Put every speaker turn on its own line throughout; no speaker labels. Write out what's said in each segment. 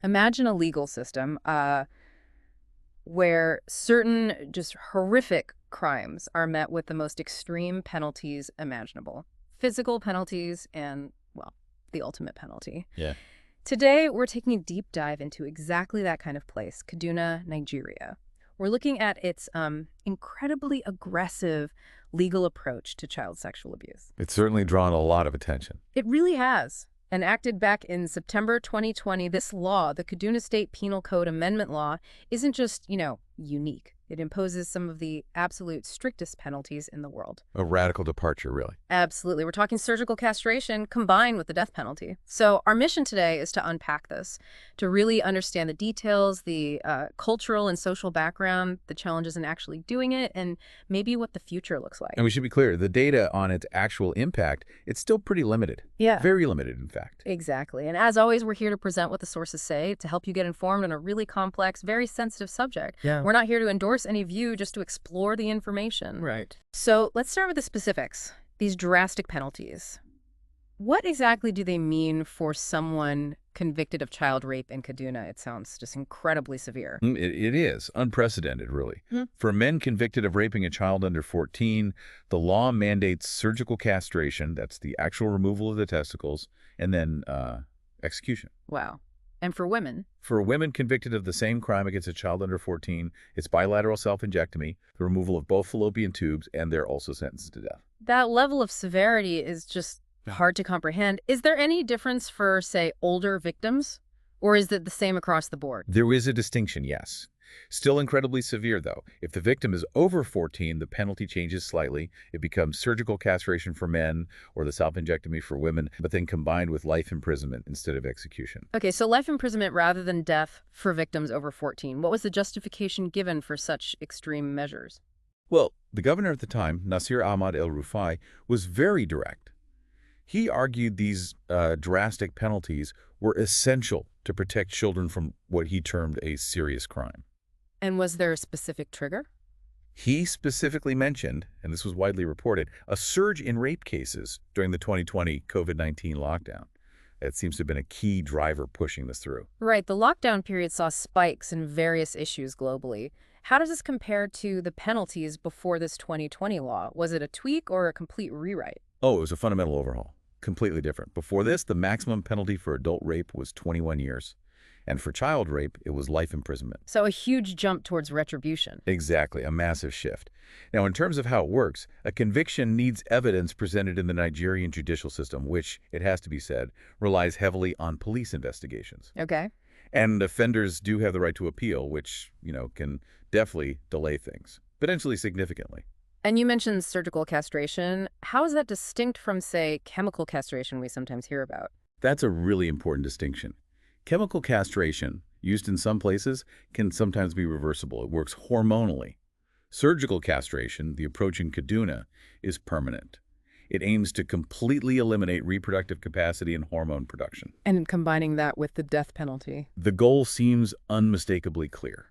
Imagine a legal system where certain just horrific crimes are met with the most extreme penalties imaginable. Physical penalties and, well, the ultimate penalty.
Yeah.
Today, we're taking a deep dive into exactly that kind of place, Kaduna, Nigeria. We're looking at its incredibly aggressive legal approach to child sexual abuse.
It's certainly drawn a lot of attention.
It really has. Enacted back in September 2020, this law, the Kaduna State Penal Code Amendment Law, isn't just, unique. It imposes some of the absolute strictest penalties in the world.
A radical departure, really.
Absolutely. We're talking surgical castration combined with the death penalty. So our mission today is to unpack this, to really understand the details, the cultural and social background, the challenges in actually doing it, and maybe what the future looks like.
And we should be clear, the data on its actual impact, it's still pretty limited.
Yeah.
Very limited, in fact.
Exactly. And as always, we're here to present what the sources say to help you get informed on a really complex, very sensitive subject.
Yeah.
We're not here to endorse any view, just to explore the information.
Right.
So let's start with the specifics, these drastic penalties. What exactly do they mean for someone convicted of child rape in Kaduna? It sounds just incredibly severe.
It is unprecedented, really. For men convicted of raping a child under 14, the law mandates surgical castration, that's the actual removal of the testicles, and then execution.
Wow. And for women?
For women convicted of the same crime against a child under 14, it's bilateral self-injectomy, the removal of both fallopian tubes, and they're also sentenced to death.
That level of severity is just hard to comprehend. Is there any difference for, say, older victims? Or is it the same across the board?
There is a distinction, yes. Still incredibly severe, though. If the victim is over 14, the penalty changes slightly. It becomes surgical castration for men or the self-injectomy for women, but then combined with life imprisonment instead of execution.
Okay, so life imprisonment rather than death for victims over 14. What was the justification given for such extreme measures?
Well, the governor at the time, Nasir Ahmad El-Rufai, was very direct. He argued these drastic penalties were essential to protect children from what he termed a serious crime.
And was there a specific trigger?
He specifically mentioned, and this was widely reported, a surge in rape cases during the 2020 COVID-19 lockdown. It seems to have been a key driver pushing this through.
Right, the lockdown period saw spikes in various issues globally. How does this compare to the penalties before this 2020 law? Was it a tweak or a complete rewrite?
Oh, it was a fundamental overhaul. Completely different. Before this, the maximum penalty for adult rape was 21 years. And for child rape, it was life imprisonment.
So a huge jump towards retribution.
Exactly, a massive shift. Now, in terms of how it works, a conviction needs evidence presented in the Nigerian judicial system, which, it has to be said, relies heavily on police investigations.
Okay.
And offenders do have the right to appeal, which, can definitely delay things, potentially significantly.
And you mentioned surgical castration. How is that distinct from, say, chemical castration we sometimes hear about?
That's a really important distinction. Chemical castration, used in some places, can sometimes be reversible. It works hormonally. Surgical castration, the approach in Kaduna, is permanent. It aims to completely eliminate reproductive capacity and hormone production.
And combining that with the death penalty.
The goal seems unmistakably clear.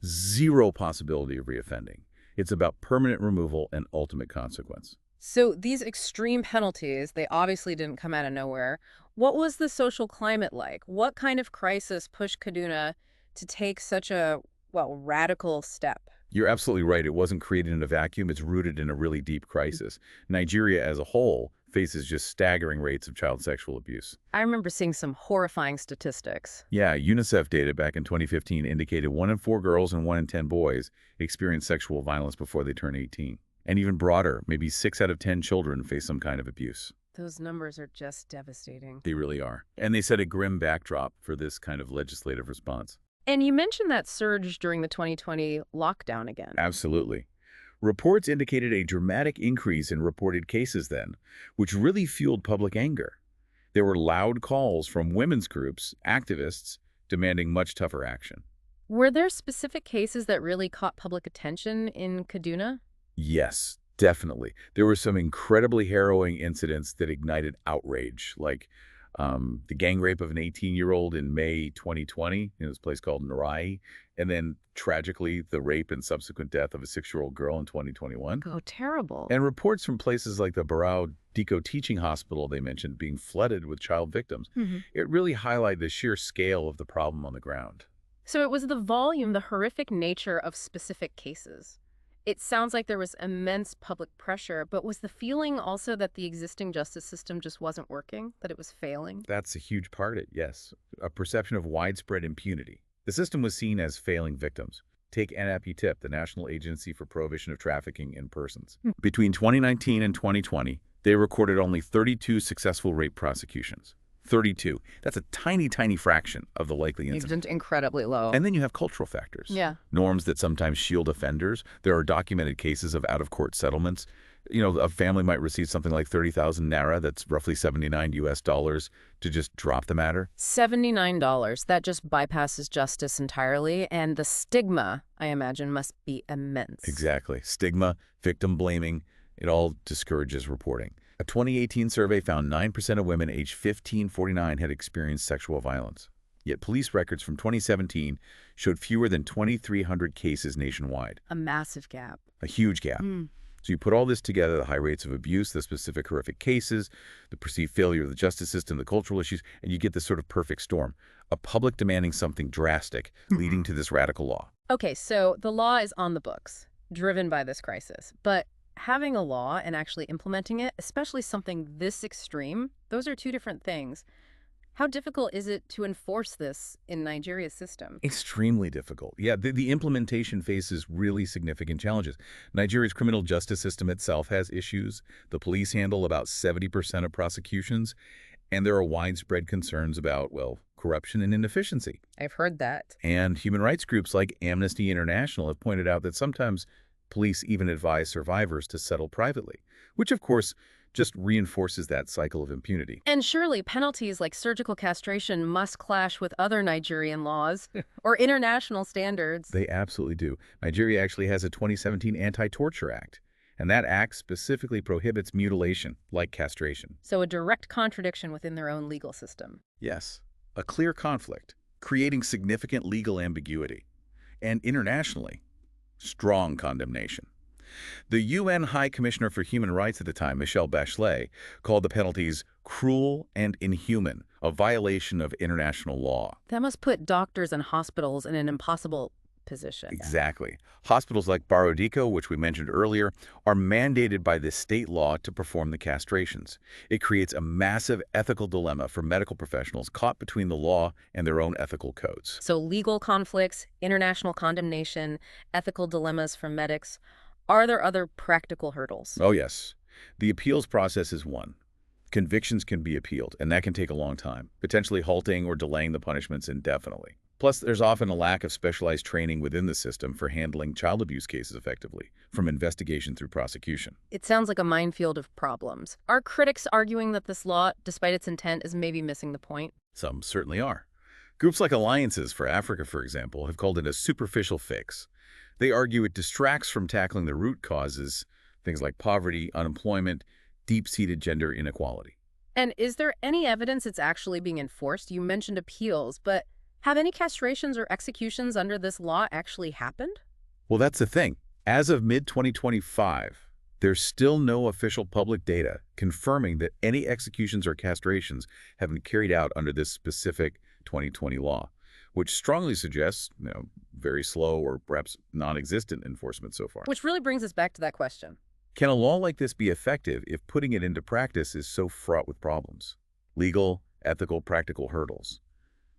Zero possibility of reoffending. It's about permanent removal and ultimate consequence.
So these extreme penalties, they obviously didn't come out of nowhere. What was the social climate like? What kind of crisis pushed Kaduna to take such a, radical step?
You're absolutely right. It wasn't created in a vacuum. It's rooted in a really deep crisis. Nigeria as a whole faces just staggering rates of child sexual abuse.
I remember seeing some horrifying statistics.
Yeah, UNICEF data back in 2015 indicated 1 in 4 girls and 1 in 10 boys experienced sexual violence before they turn 18. And even broader, maybe 6 out of 10 children face some kind of abuse.
Those numbers are just devastating.
They really are. And they set a grim backdrop for this kind of legislative response.
And you mentioned that surge during the 2020 lockdown again.
Absolutely. Reports indicated a dramatic increase in reported cases then, which really fueled public anger. There were loud calls from women's groups, activists, demanding much tougher action.
Were there specific cases that really caught public attention in Kaduna?
Yes, definitely. There were some incredibly harrowing incidents that ignited outrage, like The gang rape of an 18-year-old in May 2020 in this place called Narai, and then tragically the rape and subsequent death of a 6-year-old girl in 2021.
Oh, terrible.
And reports from places like the Barao Diko Teaching Hospital they mentioned being flooded with child victims. It really highlighted the sheer scale of the problem on the ground.
So it was the volume, the horrific nature of specific cases. It sounds like there was immense public pressure, but was the feeling also that the existing justice system just wasn't working, that it was failing?
That's a huge part of it, yes. A perception of widespread impunity. The system was seen as failing victims. Take NAPTIP, the National Agency for Prohibition of Trafficking in Persons. Between 2019 and 2020, they recorded only 32 successful rape prosecutions. 32. That's a tiny, tiny fraction of the likely incident.
Incredibly low.
And then you have cultural factors.
Yeah.
Norms that sometimes shield offenders. There are documented cases of out-of-court settlements. You know, a family might receive something like 30,000 naira, that's roughly $79 to just drop the matter.
$79. That just bypasses justice entirely, and the stigma, I imagine, must be immense.
Exactly. Stigma, victim blaming, it all discourages reporting. A 2018 survey found 9% of women aged 15-49 had experienced sexual violence. Yet police records from 2017 showed fewer than 2,300 cases nationwide.
A massive gap.
A huge gap. So you put all this together, the high rates of abuse, the specific horrific cases, the perceived failure of the justice system, the cultural issues, and you get this sort of perfect storm. A public demanding something drastic, leading to this radical law.
Okay, so the law is on the books, driven by this crisis. But having a law and actually implementing it, especially something this extreme, those are two different things. How difficult is it to enforce this in Nigeria's system?
Extremely difficult. Yeah, the implementation faces really significant challenges. Nigeria's criminal justice system itself has issues. The police handle about 70% of prosecutions, and there are widespread concerns about, well, corruption and inefficiency.
I've heard that.
And human rights groups like Amnesty International have pointed out that sometimes police even advise survivors to settle privately, which, of course, just reinforces that cycle of impunity.
And surely penalties like surgical castration must clash with other Nigerian laws or international standards.
They absolutely do. Nigeria actually has a 2017 Anti-Torture Act, and that act specifically prohibits mutilation, like castration.
So a direct contradiction within their own legal system.
Yes, a clear conflict, creating significant legal ambiguity. And internationally, strong condemnation. The UN High Commissioner for Human Rights at the time, Michelle Bachelet, called the penalties cruel and inhuman, a violation of international law.
That must put doctors and hospitals in an impossible position.
Exactly. Hospitals like Barodiko, which we mentioned earlier, are mandated by this state law to perform the castrations. It creates a massive ethical dilemma for medical professionals caught between the law and their own ethical codes.
So legal conflicts, international condemnation, ethical dilemmas for medics. Are there other practical hurdles?
Oh, yes. The appeals process is one. Convictions can be appealed, and that can take a long time, potentially halting or delaying the punishments indefinitely. Plus, there's often a lack of specialized training within the system for handling child abuse cases effectively, from investigation through prosecution.
It sounds like a minefield of problems. Are critics arguing that this law, despite its intent, is maybe missing the point?
Some certainly are. Groups like Alliances for Africa, for example, have called it a superficial fix. They argue it distracts from tackling the root causes, things like poverty, unemployment, deep-seated gender inequality.
And is there any evidence it's actually being enforced? You mentioned appeals, but have any castrations or executions under this law actually happened?
Well, that's the thing. As of mid-2025, there's still no official public data confirming that any executions or castrations have been carried out under this specific 2020 law, which strongly suggests, very slow or perhaps non-existent enforcement so far.
Which really brings us back to that question.
Can a law like this be effective if putting it into practice is so fraught with problems? Legal, ethical, practical hurdles.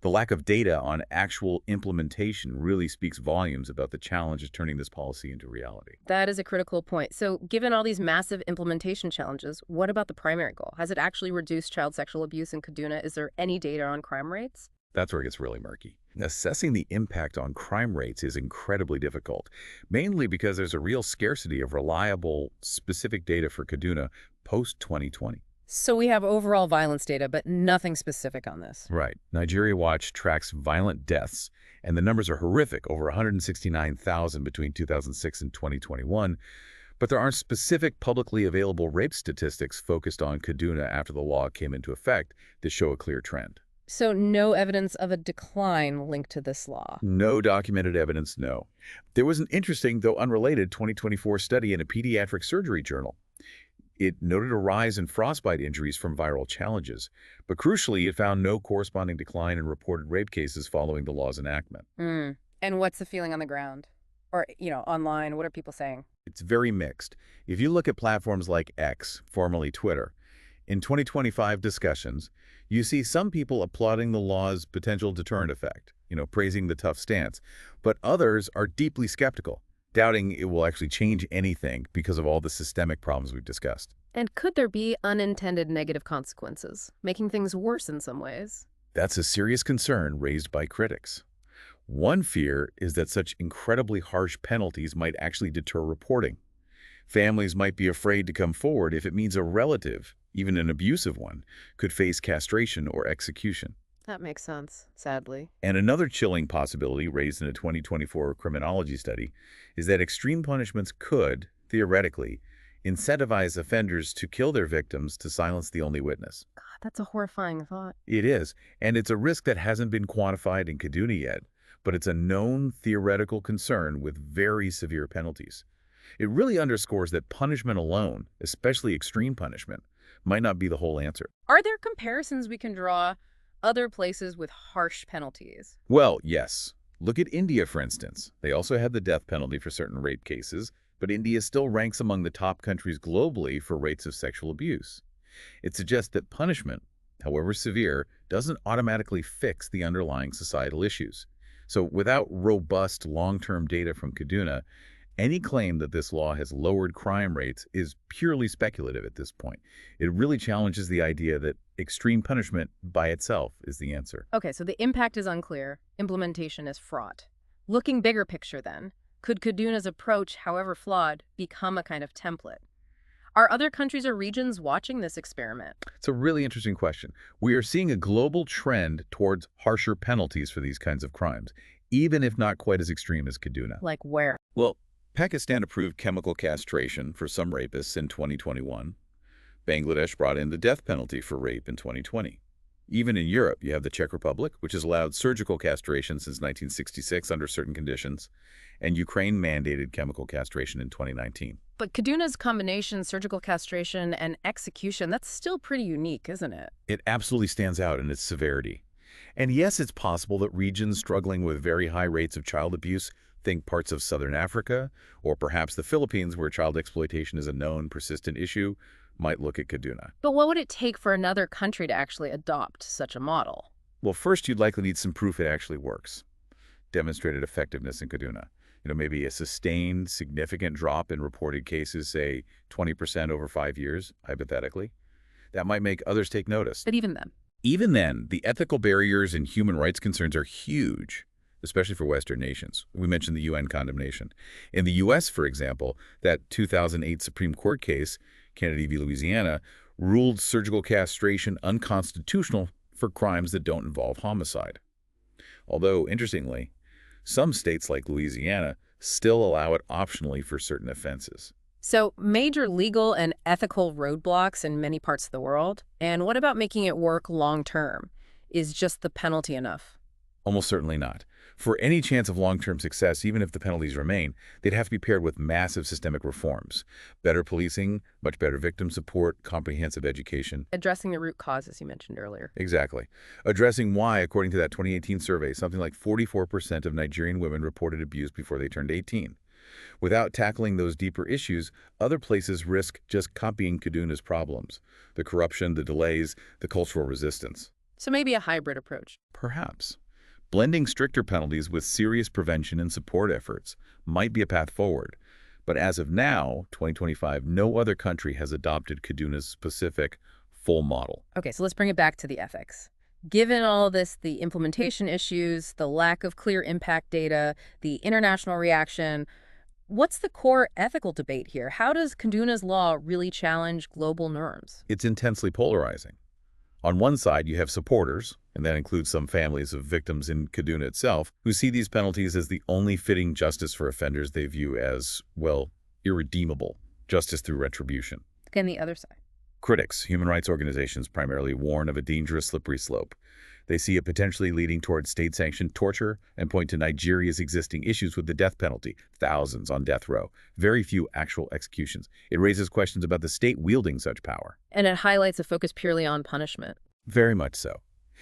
The lack of data on actual implementation really speaks volumes about the challenge of turning this policy into reality.
That is a critical point. So given all these massive implementation challenges, what about the primary goal? Has it actually reduced child sexual abuse in Kaduna? Is there any data on crime rates?
That's where it gets really murky. Assessing the impact on crime rates is incredibly difficult, mainly because there's a real scarcity of reliable, specific data for Kaduna post-2020.
So we have overall violence data, but nothing specific on this.
Right. Nigeria Watch tracks violent deaths, and the numbers are horrific, over 169,000 between 2006 and 2021. But there aren't specific publicly available rape statistics focused on Kaduna after the law came into effect that show a clear trend.
So no evidence of a decline linked to this law.
No documented evidence, no. There was an interesting, though unrelated, 2024 study in a pediatric surgery journal. It noted a rise in frostbite injuries from viral challenges, but crucially, it found no corresponding decline in reported rape cases following the law's enactment.
And what's the feeling on the ground? Or, online, what are people saying?
It's very mixed. If you look at platforms like X, formerly Twitter, in 2025 discussions, you see some people applauding the law's potential deterrent effect, praising the tough stance, but others are deeply skeptical, doubting it will actually change anything because of all the systemic problems we've discussed.
And could there be unintended negative consequences, making things worse in some ways?
That's a serious concern raised by critics. One fear is that such incredibly harsh penalties might actually deter reporting. Families might be afraid to come forward if it means a relative, even an abusive one, could face castration or execution.
That makes sense, sadly.
And another chilling possibility raised in a 2024 criminology study is that extreme punishments could, theoretically, incentivize offenders to kill their victims to silence the only witness.
God, that's a horrifying thought.
It is, and it's a risk that hasn't been quantified in Kaduna yet, but it's a known theoretical concern with very severe penalties. It really underscores that punishment alone, especially extreme punishment, might not be the whole answer.
Are there comparisons we can draw other places with harsh penalties?
Well, yes. Look at India, for instance. They also had the death penalty for certain rape cases, but India still ranks among the top countries globally for rates of sexual abuse. It suggests that punishment, however severe, doesn't automatically fix the underlying societal issues. So without robust long-term data from Kaduna, any claim that this law has lowered crime rates is purely speculative at this point. It really challenges the idea that extreme punishment by itself is the answer.
Okay, so the impact is unclear. Implementation is fraught. Looking bigger picture then, could Kaduna's approach, however flawed, become a kind of template? Are other countries or regions watching this experiment?
It's a really interesting question. We are seeing a global trend towards harsher penalties for these kinds of crimes, even if not quite as extreme as Kaduna.
Like where?
Well, Pakistan approved chemical castration for some rapists in 2021. Bangladesh brought in the death penalty for rape in 2020. Even in Europe, you have the Czech Republic, which has allowed surgical castration since 1966 under certain conditions, and Ukraine mandated chemical castration in 2019.
But Kaduna's combination, surgical castration and execution, that's still pretty unique, isn't it?
It absolutely stands out in its severity. And yes, it's possible that regions struggling with very high rates of child abuse, think parts of Southern Africa, or perhaps the Philippines, where child exploitation is a known, persistent issue, might look at Kaduna.
But what would it take for another country to actually adopt such a model?
Well, first, you'd likely need some proof it actually works. Demonstrated effectiveness in Kaduna. Maybe a sustained, significant drop in reported cases, say 20% over 5 years, hypothetically. That might make others take notice.
But even then?
Even then, the ethical barriers and human rights concerns are huge, especially for Western nations. We mentioned the UN condemnation. In the U.S., for example, that 2008 Supreme Court case, Kennedy v. Louisiana, ruled surgical castration unconstitutional for crimes that don't involve homicide. Although, interestingly, some states like Louisiana still allow it optionally for certain offenses.
So major legal and ethical roadblocks in many parts of the world. And what about making it work long term? Is just the penalty enough?
Almost certainly not. For any chance of long-term success, even if the penalties remain, they'd have to be paired with massive systemic reforms. Better policing, much better victim support, comprehensive education.
Addressing the root causes you mentioned earlier.
Exactly. Addressing why, according to that 2018 survey, something like 44% of Nigerian women reported abuse before they turned 18. Without tackling those deeper issues, other places risk just copying Kaduna's problems. The corruption, the delays, the cultural resistance.
So maybe a hybrid approach.
Perhaps. Blending stricter penalties with serious prevention and support efforts might be a path forward. But as of now, 2025, no other country has adopted Kaduna's specific full model.
Okay, so let's bring it back to the ethics. Given all of this, the implementation issues, the lack of clear impact data, the international reaction, what's the core ethical debate here? How does Kaduna's law really challenge global norms?
It's intensely polarizing. On one side, you have supporters, and that includes some families of victims in Kaduna itself, who see these penalties as the only fitting justice for offenders they view as, well, irredeemable. justice through retribution.
Again, the other side.
Critics, human rights organizations primarily, warn of a dangerous slippery slope. They see it potentially leading toward state-sanctioned torture and point to Nigeria's existing issues with the death penalty, thousands on death row, very few actual executions. It raises questions about the state wielding such power.
And it highlights a focus purely on punishment.
Very much so.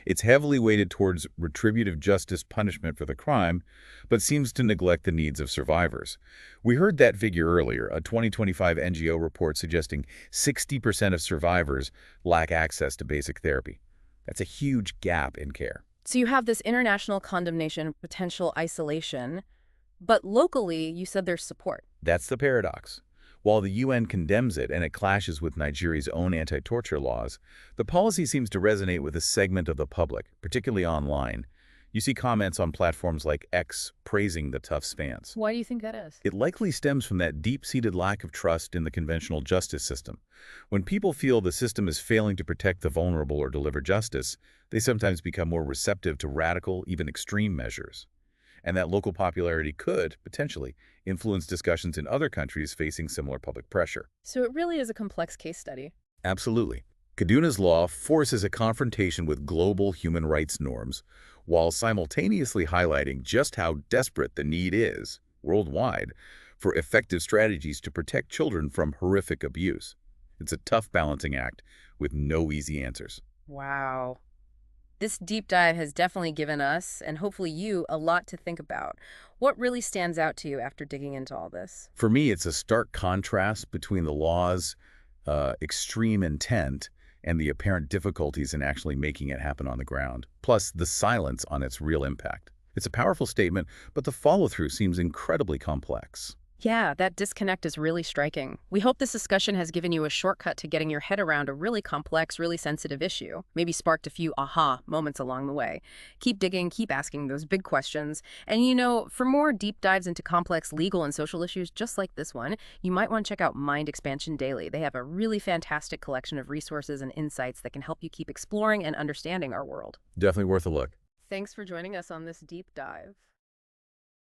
It's heavily weighted towards retributive justice punishment for the crime, but seems to neglect the needs of survivors. We heard that figure earlier, a 2025 NGO report suggesting 60% of survivors lack access to basic therapy. That's a huge gap in care.
So you have this international condemnation, potential isolation, but locally, you said there's support.
That's the paradox. While the UN condemns it and it clashes with Nigeria's own anti-torture laws, the policy seems to resonate with a segment of the public, particularly online. You see comments on platforms like X praising the tough stance.
Why do you think that is?
It likely stems from that deep-seated lack of trust in the conventional justice system. When people feel the system is failing to protect the vulnerable or deliver justice, they sometimes become more receptive to radical, even extreme measures. And that local popularity could, potentially, influence discussions in other countries facing similar public pressure.
So it really is a complex case study.
Absolutely. Kaduna's law forces a confrontation with global human rights norms, while simultaneously highlighting just how desperate the need is, worldwide, for effective strategies to protect children from horrific abuse. It's a tough balancing act with no easy answers.
Wow. This deep dive has definitely given us, and hopefully you, a lot to think about. What really stands out to you after digging into all this?
For me, it's a stark contrast between the law's extreme intent and the apparent difficulties in actually making it happen on the ground, plus the silence on its real impact. It's a powerful statement, but the follow-through seems incredibly complex.
Yeah, that disconnect is really striking. We hope this discussion has given you a shortcut to getting your head around a really complex, really sensitive issue. Maybe sparked a few aha moments along the way. Keep digging, keep asking those big questions. And for more deep dives into complex legal and social issues just like this one, you might want to check out Mind Expansion Daily. They have a really fantastic collection of resources and insights that can help you keep exploring and understanding our world.
Definitely worth a look.
Thanks for joining us on this deep dive.